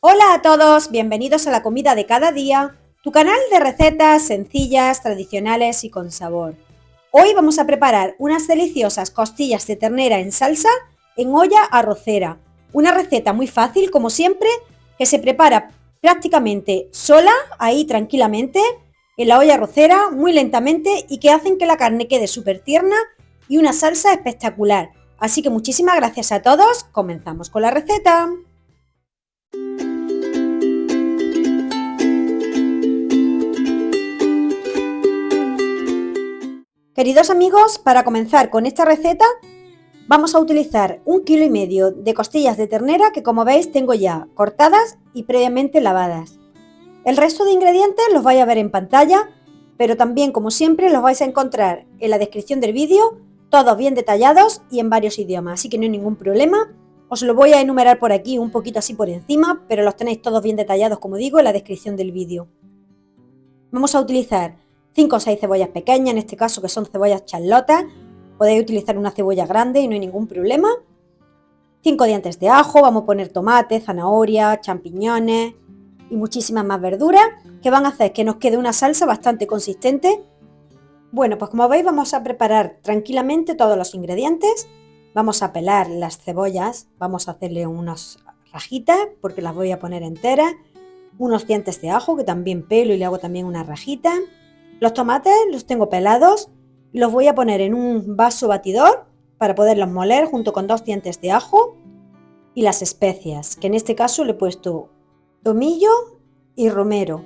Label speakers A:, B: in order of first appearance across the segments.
A: Hola a todos, bienvenidos a la comida de cada día, tu canal de recetas sencillas, tradicionales y con sabor. Hoy vamos a preparar unas deliciosas costillas de ternera en salsa en olla arrocera. Una receta muy fácil, como siempre, que se prepara prácticamente sola, ahí tranquilamente, en la olla arrocera, muy lentamente y que hacen que la carne quede súper tierna y una salsa espectacular. Así que muchísimas gracias a todos, comenzamos con la receta. Queridos amigos, para comenzar con esta receta vamos a utilizar 1,5 kg de costillas de ternera que, como veis, tengo ya cortadas y previamente lavadas. El resto de ingredientes los vais a ver en pantalla, pero también, como siempre, los vais a encontrar en la descripción del vídeo, todos bien detallados y en varios idiomas, así que no hay ningún problema. Os lo voy a enumerar por aquí un poquito así por encima, pero los tenéis todos bien detallados, como digo, en la descripción del vídeo. Vamos a utilizar 5 o 6 cebollas pequeñas, en este caso que son cebollas charlotas. Podéis utilizar una cebolla grande y no hay ningún problema. 5 dientes de ajo, vamos a poner tomate, zanahoria, champiñones y muchísimas más verduras que van a hacer que nos quede una salsa bastante consistente. Bueno, pues como veis vamos a preparar tranquilamente todos los ingredientes. Vamos a pelar las cebollas, vamos a hacerle unas rajitas porque las voy a poner enteras. Unos dientes de ajo que también pelo y le hago también una rajita. Los tomates los tengo pelados y los voy a poner en un vaso batidor para poderlos moler junto con 2 dientes de ajo y las especias, que en este caso le he puesto tomillo y romero.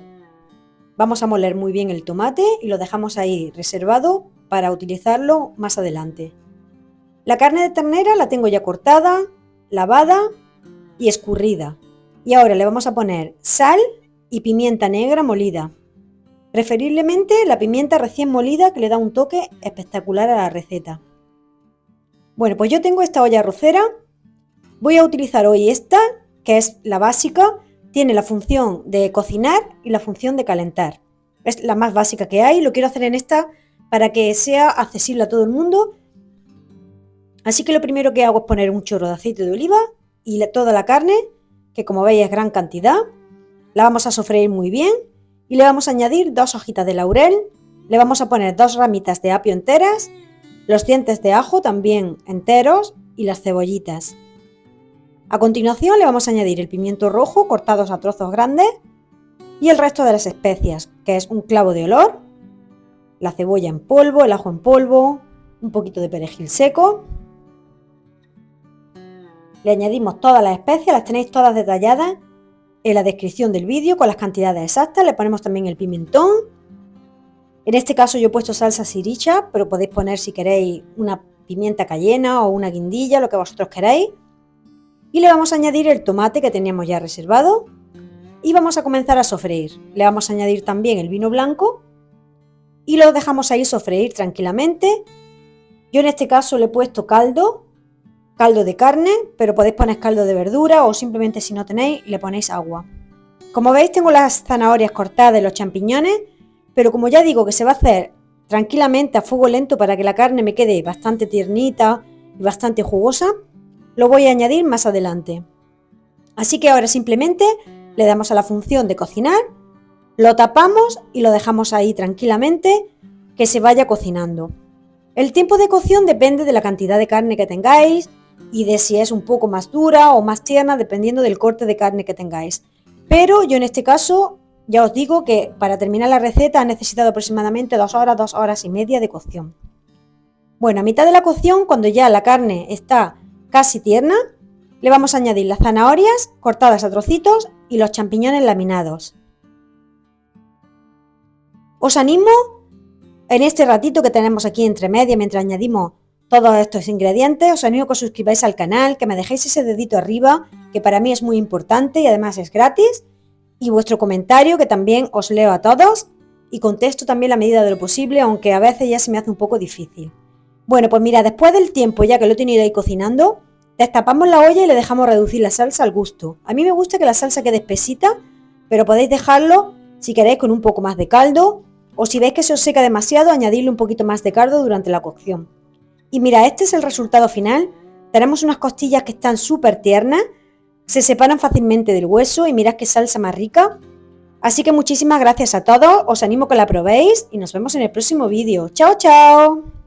A: Vamos a moler muy bien el tomate y lo dejamos ahí reservado para utilizarlo más adelante. La carne de ternera la tengo ya cortada, lavada y escurrida. Y ahora le vamos a poner sal y pimienta negra molida. Preferiblemente la pimienta recién molida, que le da un toque espectacular a la receta. Bueno, pues yo tengo esta olla arrocera. Voy a utilizar hoy esta, que es la básica. Tiene la función de cocinar y la función de calentar. Es la más básica que hay. Lo quiero hacer en esta para que sea accesible a todo el mundo. Así que lo primero que hago es poner un chorro de aceite de oliva y toda la carne, que como veis es gran cantidad. La vamos a sofreír muy bien. Y le vamos a añadir 2 hojitas de laurel, le vamos a poner 2 ramitas de apio enteras, los dientes de ajo también enteros y las cebollitas. A continuación le vamos a añadir el pimiento rojo cortados a trozos grandes y el resto de las especias, que es un clavo de olor, la cebolla en polvo, el ajo en polvo, un poquito de perejil seco. Le añadimos todas las especias, las tenéis todas detalladas en la descripción del vídeo con las cantidades exactas. Le ponemos también el pimentón. En este caso yo he puesto salsa sriracha, pero podéis poner si queréis una pimienta cayena o una guindilla, lo que vosotros queráis. Y le vamos a añadir el tomate que teníamos ya reservado y vamos a comenzar a sofreír. Le vamos a añadir también el vino blanco y lo dejamos ahí sofreír tranquilamente. Yo en este caso le he puesto caldo de carne, pero podéis poner caldo de verdura o simplemente, si no tenéis, le ponéis agua. Como veis, tengo las zanahorias cortadas y los champiñones, pero como ya digo que se va a hacer tranquilamente a fuego lento para que la carne me quede bastante tiernita y bastante jugosa, lo voy a añadir más adelante. Así que ahora simplemente le damos a la función de cocinar, lo tapamos y lo dejamos ahí tranquilamente que se vaya cocinando. El tiempo de cocción depende de la cantidad de carne que tengáis y de si es un poco más dura o más tierna, dependiendo del corte de carne que tengáis. Pero yo en este caso ya os digo que para terminar la receta he necesitado aproximadamente 2 horas, 2 horas y media de cocción. Bueno, a mitad de la cocción, cuando ya la carne está casi tierna, le vamos a añadir las zanahorias cortadas a trocitos y los champiñones laminados. Os animo en este ratito que tenemos aquí entre media, mientras añadimos todos estos ingredientes, os animo a que os suscribáis al canal, que me dejéis ese dedito arriba, que para mí es muy importante y además es gratis, y vuestro comentario, que también os leo a todos y contesto también a la medida de lo posible, aunque a veces ya se me hace un poco difícil. Bueno, pues mira, después del tiempo ya que lo he tenido ahí cocinando, destapamos la olla y le dejamos reducir la salsa al gusto. A mí me gusta que la salsa quede espesita, pero podéis dejarlo si queréis con un poco más de caldo, o si veis que se os seca demasiado, añadirle un poquito más de caldo durante la cocción. Y mira, este es el resultado final. Tenemos unas costillas que están súper tiernas, Se separan fácilmente del hueso y mirad qué salsa más rica. Así que muchísimas gracias a todos, os animo a que la probéis y nos vemos en el próximo vídeo. ¡Chao, chao!